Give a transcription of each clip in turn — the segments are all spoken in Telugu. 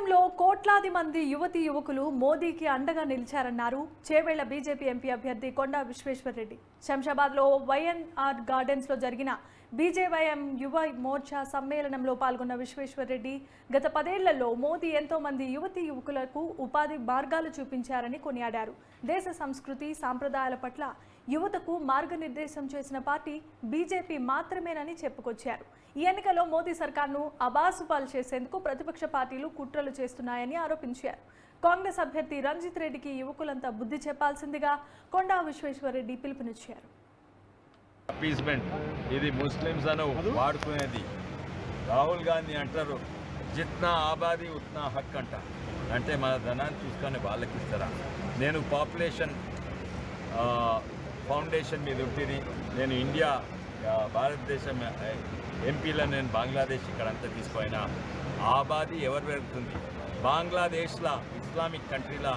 రాష్ట్రంలో కోట్లాది మంది యువతీ యువకులు మోదీకి అండగా నిలిచారన్నారు చేవెళ్ల బీజేపీ ఎంపీ అభ్యర్థి కొండా విశ్వేశ్వరరెడ్డి. శంషాబాద్లో వైఎన్ఆర్ గార్డెన్స్ లో జరిగిన బీజేవైఎం యువ మోర్చా సమ్మేళనంలో పాల్గొన్న విశ్వేశ్వరరెడ్డి గత 10 ఏళ్లలో మోదీ ఎంతో మంది యువతీ యువకులకు ఉపాధి మార్గాలు చూపించారని కొనియాడారు. దేశ సంస్కృతి సాంప్రదాయాల పట్ల యువతకు మార్గనిర్దేశం చేసిన పార్టీ బీజేపీ మాత్రమేనని చెప్పుకొచ్చారు. ఈ ఎన్నికల్లో మోదీ సర్కార్ను అబాసుపాలు చేసేందుకు ప్రతిపక్ష పార్టీలు కుట్రలు చేస్తున్నాయని ఆరోపించారు. కాంగ్రెస్ అభ్యర్థి రంజిత్ రెడ్డికి యువకులంతా బుద్ధి చెప్పాల్సిందిగా కొండా విశ్వేశ్వరరెడ్డి పిలుపునిచ్చారు. అపీస్మెంట్ ఇది ముస్లిమ్స్ అను వాడుకునేది. రాహుల్ గాంధీ అంటారు జిత్నా ఆబాదీ ఉత్నా హక్ అంట. అంటే మన ధనాన్ని చూసుకొని వాళ్ళకి ఇస్తారా? నేను పాపులేషన్ ఫౌండేషన్ మీద ఉంటుంది. నేను ఇండియా భారతదేశం ఎంపీలో నేను బంగ్లాదేశ్ ఇక్కడంతా తీసుకుపోయినా ఆబాదీ ఎవరు పెరుగుతుంది? బంగ్లాదేశ్లో ఇస్లామిక్ కంట్రీలో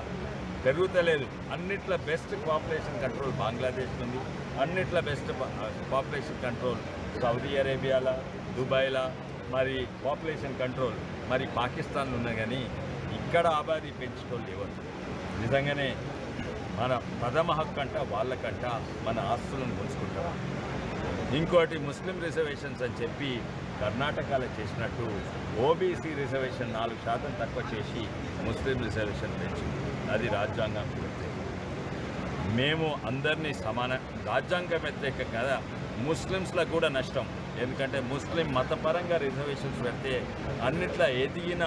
పెరుగుతలేదు. అన్నిట్లో బెస్ట్ పాపులేషన్ కంట్రోల్ బంగ్లాదేశ్ ఉంది. అన్నిట్లో బెస్ట్ పాపులేషన్ కంట్రోల్ సౌదీ అరేబియాలో, దుబాయ్లో, మరి పాపులేషన్ కంట్రోల్ మరి పాకిస్తాన్లో ఉన్నాయి. కానీ ఇక్కడ ఆబాదీ పెంచుకోవాలి ఎవరు? నిజంగానే మన ప్రథమ హక్కు అంట వాళ్ళకంట మన ఆస్తులను పంచుకుంటాం. ఇంకోటి ముస్లిం రిజర్వేషన్స్ అని చెప్పి కర్ణాటకలో చేసినట్టు ఓబీసీ రిజర్వేషన్ 4% తక్కువ చేసి ముస్లిం రిజర్వేషన్ పెంచింది. అది రాజ్యాంగం వ్యతిరేకం. మేము అందరినీ సమాన రాజ్యాంగ వ్యతిరేకం కదా, ముస్లిమ్స్లకు కూడా నష్టం. ఎందుకంటే ముస్లిం మతపరంగా రిజర్వేషన్స్ పెడితే అన్నిట్లో ఎదిగిన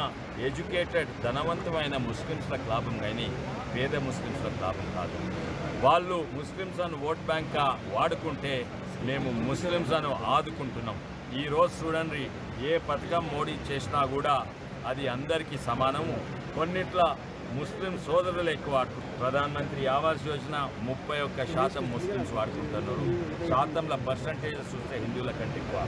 ఎడ్యుకేటెడ్ ధనవంతమైన ముస్లిమ్స్లకు లాభం, కానీ పేద ముస్లిమ్స్లకు లాభం కాదు. వాళ్ళు ముస్లిమ్స్ అని ఓట్ బ్యాంక్గా వాడుకుంటే మేము ముస్లిమ్స్ అని ఆదుకుంటున్నాం. ఈరోజు చూడండి, ఏ పథకం మోడీ చేసినా కూడా అది అందరికీ సమానము. కొన్నిట్ల ముస్లిం సోదరులు ఎక్కువ వాడుకుంటారు. ప్రధానమంత్రి ఆవాస్ యోజన 31% ముస్లిమ్స్ వాడుకుంటున్నారు. శాతంలో పర్సంటేజ్ చూస్తే హిందువుల కంటే ఎక్కువ.